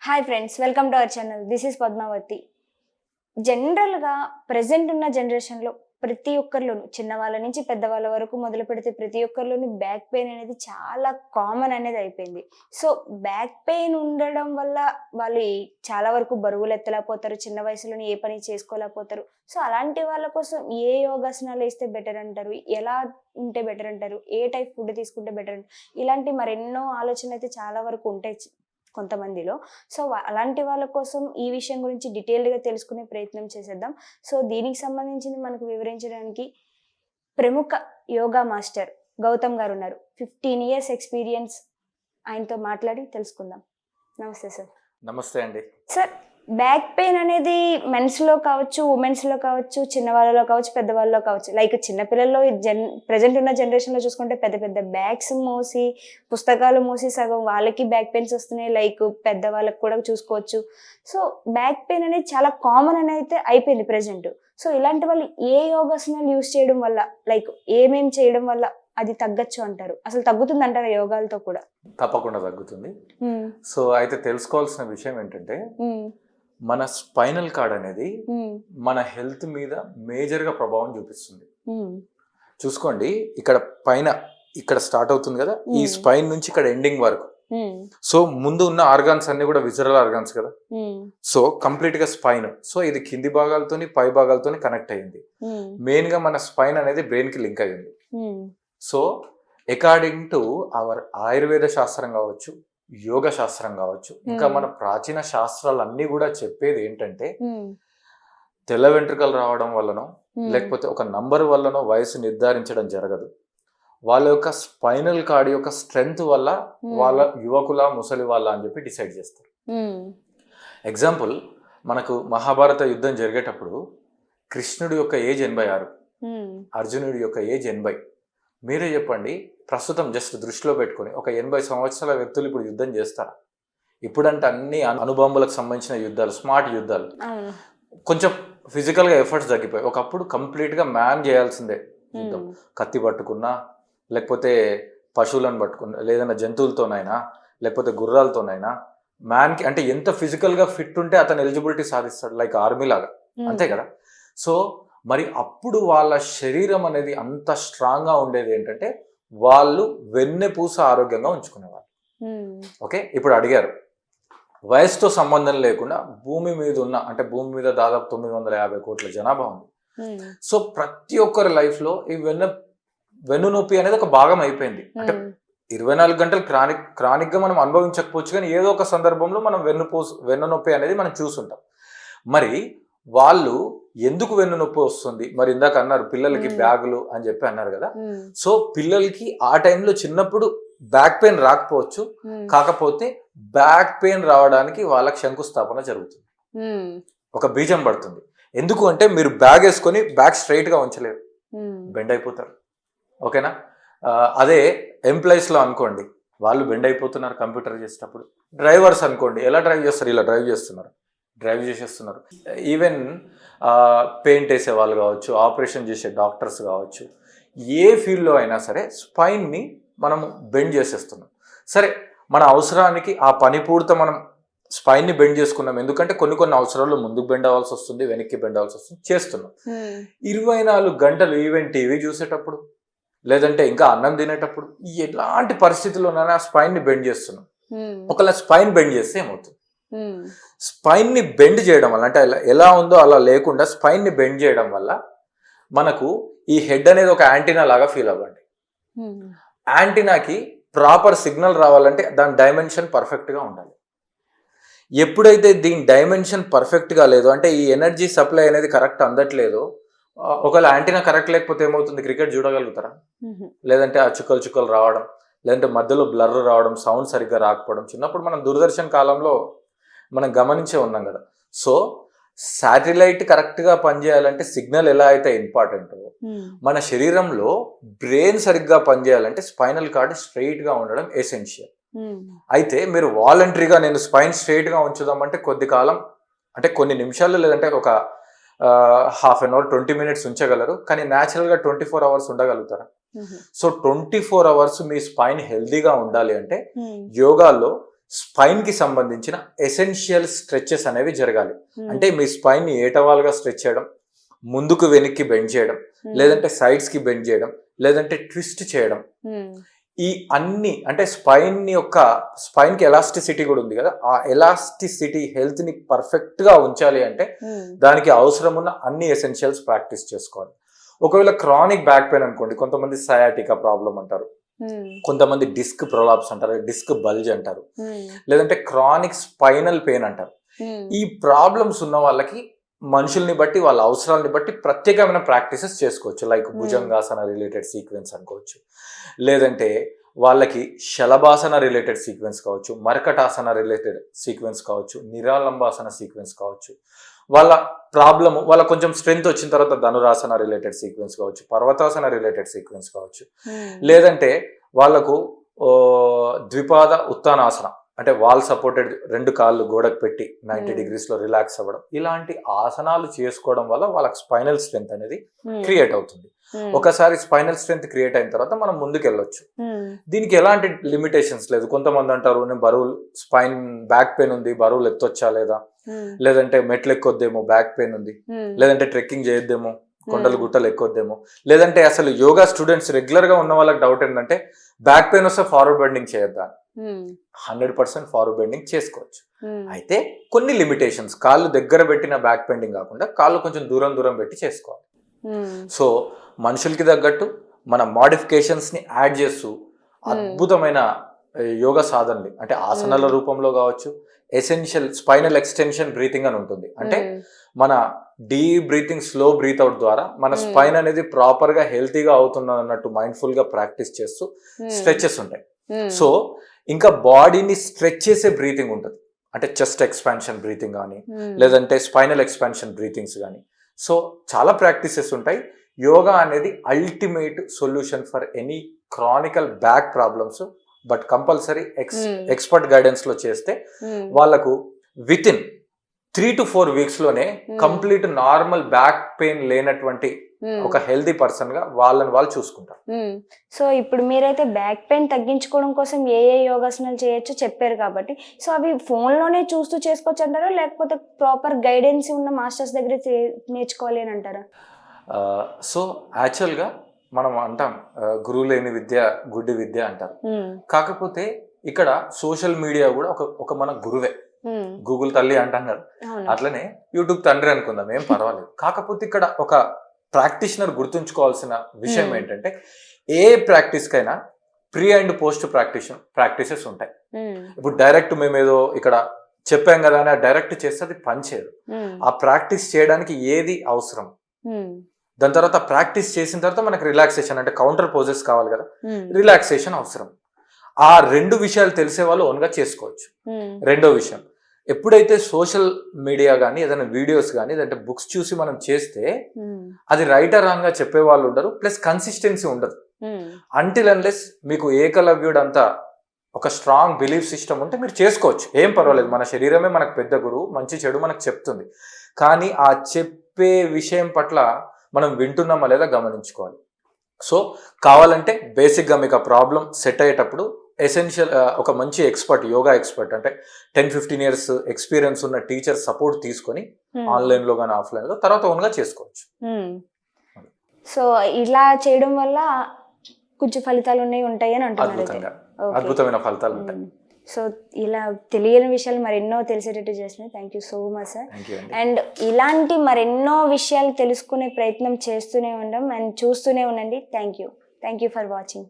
Hi friends, welcome to our channel. This is Padmavathi. జనరల్గా present ఉన్న జనరేషన్లో ప్రతి ఒక్కరిలోనూ, చిన్నవాళ్ళ నుంచి పెద్దవాళ్ళ వరకు మొదలు పెడితే ప్రతి ఒక్కరిలోనూ బ్యాక్ పెయిన్ అనేది చాలా కామన్ అనేది అయిపోయింది. సో బ్యాక్ పెయిన్ ఉండడం వల్ల వాళ్ళు చాలా వరకు బరువులు ఎత్తలేకపోతారు, చిన్న వయసులోనే ఏ పని చేసుకోలేకపోతారు. సో అలాంటి వాళ్ళ కోసం ఏ యోగాసనాలు వేస్తే బెటర్ అంటారు, ఎలా ఉంటే బెటర్ అంటారు, ఏ టైప్ ఫుడ్ తీసుకుంటే బెటర్ అంటారు, ఇలాంటి మరెన్నో ఆలోచనలు అయితే చాలా వరకు ఉంటాయి కొంతమందిలో. సో అలాంటి వాళ్ళ కోసం ఈ విషయం గురించి డీటెయిల్డ్గా తెలుసుకునే ప్రయత్నం చేసేద్దాం. సో దీనికి సంబంధించింది మనకు వివరించడానికి ప్రముఖ యోగా మాస్టర్ గౌతమ్ గారు ఉన్నారు. 15 years ఎక్స్పీరియన్స్. ఆయనతో మాట్లాడి తెలుసుకుందాం. నమస్తే సార్. నమస్తే అండి. సార్, బ్యాక్ పెయిన్ అనేది మెన్స్లో కావచ్చు, ఉమెన్స్లో కావచ్చు, చిన్నవాళ్ళలో కావచ్చు, పెద్దవాళ్ళలో కావచ్చు. లైక్ చిన్నపిల్లల్లో ప్రజెంట్ ఉన్న జనరేషన్లో చూసుకుంటే పెద్ద పెద్ద బ్యాగ్స్ మోసి, పుస్తకాలు మోసి సగం వాళ్ళకి బ్యాక్ పెయిన్స్ వస్తున్నాయి. లైక్ పెద్దవాళ్ళకి కూడా చూసుకోవచ్చు. సో బ్యాక్ పెయిన్ అనేది చాలా కామన్ అని అయితే అయిపోయింది ప్రజెంట్. సో ఇలాంటి వాళ్ళు ఏ యోగాసనాలు యూస్ చేయడం వల్ల, లైక్ ఏమేం చేయడం వల్ల అది తగ్గచ్చు అంటారు? అసలు తగ్గుతుంది అంటారా యోగాలతో కూడా? తప్పకుండా తగ్గుతుంది. సో అయితే తెలుసుకోవాల్సిన విషయం ఏంటంటే, మన స్పైనల్ కార్డ్ అనేది మన హెల్త్ మీద మేజర్గా ప్రభావం చూపిస్తుంది. చూసుకోండి, ఇక్కడ పైన ఇక్కడ స్టార్ట్ అవుతుంది కదా, ఈ స్పైన్ నుంచి ఇక్కడ ఎండింగ్ వరకు. సో ముందు ఉన్న ఆర్గాన్స్ అన్ని కూడా విజరల్ ఆర్గాన్స్ కదా. సో కంప్లీట్ గా స్పైన్. సో ఇది కింది భాగాలతోని పై భాగాలతోని కనెక్ట్ అయ్యింది. మెయిన్ గా మన స్పైన్ అనేది బ్రెయిన్ కి లింక్ అయ్యింది. So according to our Ayurveda శాస్త్రం కావచ్చు, యోగ శాస్త్రం కావచ్చు, ఇంకా మన ప్రాచీన శాస్త్రాలు అన్ని కూడా చెప్పేది ఏంటంటే, తెల్ల వెంట్రుకలు రావడం వల్లనో లేకపోతే ఒక నంబర్ వల్లనో వయసు నిర్ధారించడం జరగదు. వాళ్ళ యొక్క స్పైనల్ కార్డ్ యొక్క స్ట్రెంగ్త్ వల్ల వాళ్ళ యువకుల ముసలి వాళ్ళ అని చెప్పి డిసైడ్ చేస్తారు. ఎగ్జాంపుల్, మనకు మహాభారత యుద్ధం జరిగేటప్పుడు కృష్ణుడి యొక్క ఏజ్ 86, అర్జునుడి యొక్క ఏజ్ 80. మీరే చెప్పండి, ప్రస్తుతం జస్ట్ దృష్టిలో పెట్టుకొని ఒక 80 సంవత్సరాల వ్యక్తులు ఇప్పుడు యుద్ధం చేస్తారా? ఇప్పుడంటే అన్ని అణుబాంబులకు సంబంధించిన యుద్ధాలు, స్మార్ట్ యుద్ధాలు, కొంచెం ఫిజికల్గా ఎఫర్ట్స్ తగ్గిపోయి. ఒకప్పుడు కంప్లీట్గా మ్యాన్ చేయాల్సిందే యుద్ధం. కత్తి పట్టుకున్నా, లేకపోతే పశువులను పట్టుకున్నా, లేదన్నా జంతువులతోనైనా, లేకపోతే గుర్రాలతోనైనా, మ్యాన్కి అంటే ఎంత ఫిజికల్గా ఫిట్ ఉంటే అతను ఎలిజిబిలిటీ సాధిస్తాడు, లైక్ ఆర్మీ లాగా, అంతే కదా. సో మరి అప్పుడు వాళ్ళ శరీరం అనేది అంత స్ట్రాంగ్గా ఉండేది ఏంటంటే, వాళ్ళు వెన్నెపూస ఆరోగ్యంగా ఉంచుకునేవాళ్ళు. ఓకే, ఇప్పుడు అడిగారు, వయసుతో సంబంధం లేకుండా భూమి మీద ఉన్న, అంటే భూమి మీద దాదాపు 950 కోట్ల జనాభా ఉంది. సో ప్రతి ఒక్కరి లైఫ్లో ఈ వెన్ను నొప్పి అనేది ఒక భాగం అయిపోయింది. అంటే 24 గంటలు క్రానిక్గా మనం అనుభవించకపోవచ్చు, కానీ ఏదో ఒక సందర్భంలో మనం వెన్ను నొప్పి అనేది మనం చూసుంటాం. మరి వాళ్ళు ఎందుకు వెన్ను నొప్పి వస్తుంది? మరి ఇందాక అన్నారు పిల్లలకి బ్యాగులు అని చెప్పి అన్నారు కదా. సో పిల్లలకి ఆ టైంలో చిన్నప్పుడు బ్యాక్ పెయిన్ రాకపోవచ్చు, కాకపోతే బ్యాక్ పెయిన్ రావడానికి వాళ్ళకి శంకుస్థాపన జరుగుతుంది, ఒక బీజం పడుతుంది. ఎందుకు అంటే, మీరు బ్యాగ్ వేసుకొని బ్యాక్ స్ట్రైట్ గా ఉంచలేరు, బెండ్ అయిపోతారు. ఓకేనా? అదే ఎంప్లాయీస్లో అనుకోండి, వాళ్ళు బెండ్ అయిపోతున్నారు కంప్యూటర్ చేసేటప్పుడు. డ్రైవర్స్ అనుకోండి, ఎలా డ్రైవ్ చేస్తారు? ఇలా డ్రైవ్ చేసేస్తున్నారు. ఈవెన్ పెయింట్ వేసే వాళ్ళు కావచ్చు, ఆపరేషన్ చేసే డాక్టర్స్ కావచ్చు, ఏ ఫీల్డ్లో అయినా సరే స్పైన్ని మనము బెండ్ చేసేస్తున్నాం. సరే, మన అవసరానికి ఆ పని పూర్తి మనం స్పైన్ని బెండ్ చేసుకున్నాం. ఎందుకంటే కొన్ని అవసరాలు ముందుకు బెండ్ అవ్వాల్సి వస్తుంది, వెనక్కి బెండ్ అవ్వాల్సి వస్తుంది, చేస్తున్నాం. 24 గంటలు ఈవెన్ టీవీ చూసేటప్పుడు, లేదంటే ఇంకా అన్నం తినేటప్పుడు, ఎలాంటి పరిస్థితుల్లోనైనా స్పైన్ని బెండ్ చేస్తున్నాం. ఒకవేళ స్పైన్ బెండ్ చేస్తే ఏమవుతుంది? స్పైన్ని బెండ్ చేయడం వల్ల, అంటే ఎలా ఉందో అలా లేకుండా స్పైన్ని బెండ్ చేయడం వల్ల మనకు ఈ హెడ్ అనేది ఒక యాంటీనా లాగా ఫీల్ అవ్వండి. యాంటీనాకి ప్రాపర్ సిగ్నల్ రావాలంటే దాని డైమెన్షన్ పర్ఫెక్ట్గా ఉండాలి. ఎప్పుడైతే దీని డైమెన్షన్ పర్ఫెక్ట్గా లేదో, అంటే ఈ ఎనర్జీ సప్లై అనేది కరెక్ట్ అందట్లేదో, ఒకవేళ యాంటీనా కరెక్ట్ లేకపోతే ఏమవుతుంది? క్రికెట్ చూడగలుగుతారా? లేదంటే ఆ చుక్కలు రావడం, లేదంటే మధ్యలో బ్లర్ రావడం, సౌండ్ సరిగ్గా రాకపోవడం. చిన్నప్పుడు మనం దూరదర్శన్ కాలంలో మనం గమనించే ఉన్నాం కదా. సో శాటిలైట్ కరెక్ట్గా పనిచేయాలంటే సిగ్నల్ ఎలా అయితే ఇంపార్టెంటో, మన శరీరంలో బ్రెయిన్ సరిగ్గా పనిచేయాలంటే స్పైనల్ కార్డ్ స్ట్రైట్గా ఉండడం ఎసెన్షియల్. అయితే మీరు వాలంటరీగా నేను స్పైన్ స్ట్రైట్గా ఉంచుదామంటే కొద్ది కాలం, అంటే కొన్ని నిమిషాలు, లేదంటే ఒక హాఫ్ అన్ అవర్ 20 minutes ఉంచగలరు, కానీ న్యాచురల్గా 24 hours ఉండగలుగుతారా? సో 24 hours మీ స్పైన్ హెల్దీగా ఉండాలి అంటే యోగాలో స్పైన్ కి సంబంధించిన ఎసెన్షియల్ స్ట్రెచెస్ అనేవి జరగాలి. అంటే మీ స్పైన్ ని ఏటవాలుగా స్ట్రెచ్ చేయడం, ముందుకు వెనక్కి బెండ్ చేయడం, లేదంటే సైడ్స్ కి బెండ్ చేయడం, లేదంటే ట్విస్ట్ చేయడం, ఈ అన్ని అంటే స్పైన్ కి ఎలాస్టిసిటీ కూడా ఉంది కదా, ఆ ఎలాస్టిసిటీ హెల్త్ ని పర్ఫెక్ట్ గా ఉంచాలి అంటే దానికి అవసరం ఉన్న అన్ని ఎసెన్షియల్స్ ప్రాక్టీస్ చేసుకోవాలి. ఒకవేళ క్రానిక్ బ్యాక్ పెయిన్ అనుకోండి, కొంతమంది సయాటికా ప్రాబ్లం అంటారు, కొంతమంది డిస్క్ ప్రొలాప్స్ అంటారు, డిస్క్ బల్జ్ అంటారు, లేదంటే క్రానిక్ స్పైనల్ పెయిన్ అంటారు. ఈ ప్రాబ్లమ్స్ ఉన్న వాళ్ళకి మనుషుల్ని బట్టి వాళ్ళ అవసరాలని బట్టి ప్రత్యేకమైన ప్రాక్టీసెస్ చేసుకోవచ్చు. లైక్ భుజంగాసన రిలేటెడ్ సీక్వెన్స్ అనుకోవచ్చు, లేదంటే వాళ్ళకి శలభాసన రిలేటెడ్ సీక్వెన్స్ కావచ్చు, మర్కటాసన రిలేటెడ్ సీక్వెన్స్ కావచ్చు, నిరాలంబాసన సీక్వెన్స్ కావచ్చు. వాళ్ళ కొంచెం స్ట్రెంగ్త్ వచ్చిన తర్వాత ధనురాసన రిలేటెడ్ సీక్వెన్స్ కావచ్చు, పర్వతాసన రిలేటెడ్ సీక్వెన్స్ కావచ్చు, లేదంటే వాళ్ళకు ద్విపాద ఉత్తానాసన అంటే వాల్ సపోర్టెడ్ 2 కాళ్ళు గోడకు పెట్టి 90 degrees లో రిలాక్స్ అవ్వడం, ఇలాంటి ఆసనాలు చేసుకోవడం వల్ల వాళ్ళకి స్పైనల్ స్ట్రెంగ్త్ అనేది క్రియేట్ అవుతుంది. ఒకసారి స్పైనల్ స్ట్రెంగ్త్ క్రియేట్ అయిన తర్వాత మనం ముందుకు వెళ్ళొచ్చు. దీనికి ఎలాంటి లిమిటేషన్స్ లేదు. కొంతమంది అంటారు నేను స్పైన్ బ్యాక్ పెయిన్ ఉంది, బరువులు ఎత్తొచ్చా లేదా, లేదంటే మెట్లు ఎక్కొద్దేమో బ్యాక్ పెయిన్ ఉంది, లేదంటే ట్రెక్కింగ్ చేయొద్దేమో, కొండలు గుట్టలు ఎక్కొద్దేమో, లేదంటే అసలు యోగా స్టూడెంట్స్ రెగ్యులర్ గా ఉన్న వాళ్ళకి డౌట్ ఏంటంటే బ్యాక్ పెయిన్ వస్తే ఫార్వర్డ్ బెండింగ్ చేయొద్దా. 100% ఫార్వర్డ్ బెండింగ్ చేసుకోవచ్చు. అయితే కొన్ని లిమిటేషన్స్, కాళ్ళు దగ్గర పెట్టిన బ్యాక్ బెండింగ్ కాకుండా కాళ్ళు కొంచెం దూరం పెట్టి చేసుకోవాలి. సో మనుషులకి తగ్గట్టు మన మోడిఫికేషన్స్ ని యాడ్ చేస్తూ అద్భుతమైన యోగా సాధనలు అంటే ఆసనాల రూపంలో కావచ్చు, ఎసెన్షియల్ స్పైనల్ ఎక్స్టెన్షన్ బ్రీతింగ్ అని ఉంటుంది. అంటే మన deep breathing, slow breath out ద్వారా మన స్పైన్ అనేది ప్రాపర్ గా హెల్తీగా అవుతున్నా అన్నట్టు మైండ్ఫుల్ గా ప్రాక్టీస్ చేస్తూ స్ట్రెచెస్ ఉంటాయి. సో ఇంకా బాడీని స్ట్రెచ్ చేసే బ్రీతింగ్ ఉంటుంది. అంటే చెస్ట్ ఎక్స్పాన్షన్ బ్రీతింగ్ కానీ, లేదంటే స్పైనల్ ఎక్స్పాన్షన్ బ్రీతింగ్స్ కానీ. సో చాలా ప్రాక్టీసెస్ ఉంటాయి. యోగా అనేది ultimate solution for any Chronicle back problems. But compulsory expert guidance లో చేస్తే వాళ్ళకు విత్ ఇన్ 3 to 4 weeks లోనే కంప్లీట్ నార్మల్ బ్యాక్ పెయిన్ లేనటువంటి ఒక హెల్తీ పర్సన్ గా వాళ్ళని వాళ్ళు చూసుకుంటారు. సో ఇప్పుడు మీరైతే బ్యాక్ పెయిన్ తగ్గించుకోవడం కోసం ఏ యోగాసనాలు చేయొచ్చు చెప్పారు కాబట్టి, సో అవి ఫోన్ లోనే చూస్తూ చేసుకోవచ్చు అంటారా, లేకపోతే ప్రాపర్ గైడెన్స్ ఉన్న మాస్టర్స్ దగ్గర నేర్చుకోవాలి అని అంటారా? సో యాక్చువల్గా మనం అంటాం గురువు లేని విద్య గుడ్డి విద్య అంటారు. కాకపోతే ఇక్కడ సోషల్ మీడియా కూడా ఒక మన గురువే. గూగుల్ తల్లి అంటాం కదా, అట్లనే యూట్యూబ్ తండ్రి అనుకుందాం, ఏం పర్వాలేదు. కాకపోతే ఇక్కడ ఒక ప్రాక్టీషనర్ గుర్తుంచుకోవాల్సిన విషయం ఏంటంటే ఏ ప్రాక్టీస్ కైనా ప్రీ అండ్ పోస్ట్ ప్రాక్టీసెస్ ఉంటాయి. ఇప్పుడు డైరెక్ట్ మేము ఏదో ఇక్కడ చెప్పాం కదా అని డైరెక్ట్ చేస్తే అది పనిచేయదు. ఆ ప్రాక్టీస్ చేయడానికి ఏది అవసరం, దాని తర్వాత ప్రాక్టీస్ చేసిన తర్వాత మనకు రిలాక్సేషన్ అంటే కౌంటర్ పోజెస్ కావాలి కదా, రిలాక్సేషన్ అవసరం. ఆ 2 విషయాలు తెలిసే వాళ్ళు ఓన్గా చేసుకోవచ్చు. రెండో విషయం, ఎప్పుడైతే సోషల్ మీడియా కానీ ఏదైనా వీడియోస్ కానీ లేదంటే బుక్స్ చూసి మనం చేస్తే అది రైట్ ఆర్ రాంగ్ గా చెప్పే వాళ్ళు ఉండరు, ప్లస్ కన్సిస్టెన్సీ ఉండదు. అంటిల్ అన్లెస్ మీకు ఏకలవ్యుడు అంతా ఒక స్ట్రాంగ్ బిలీఫ్ సిస్టమ్ ఉంటే మీరు చేసుకోవచ్చు, ఏం పర్వాలేదు. మన శరీరమే మనకు పెద్ద గురువు, మంచి చెడు మనకు చెప్తుంది. కానీ ఆ చెప్పే విషయం పట్ల మనం వింటున్నామా లేదా గమనించుకోవాలి. సో కావాలంటే బేసిక్గా మీకు ఆ ప్రాబ్లం సెట్ అయ్యేటప్పుడు ఎసెన్షియల్ ఒక మంచి ఎక్స్పర్ట్, యోగా ఎక్స్పర్ట్ అంటే 10-15 years ఎక్స్పీరియన్స్ ఉన్న టీచర్ సపోర్ట్ తీసుకొని ఆన్లైన్లో కానీ ఆఫ్లైన్లో తర్వాత ఓన్గా చేసుకోవచ్చు. సో ఇలా చేయడం వల్ల కొంచెం ఫలితాలు ఉంటాయి అని అంటున్నారు. అద్భుతమైన ఫలితాలు ఉంటాయి. సో ఇలా తెలియని విషయాలు మరెన్నో తెలిసేటట్టు చేసినాయి. Thank you so much sir. And ఇలాంటి మరెన్నో విషయాలు తెలుసుకునే ప్రయత్నం చేస్తూనే ఉండం అండ్ చూస్తూనే ఉండండి. Thank you for watching.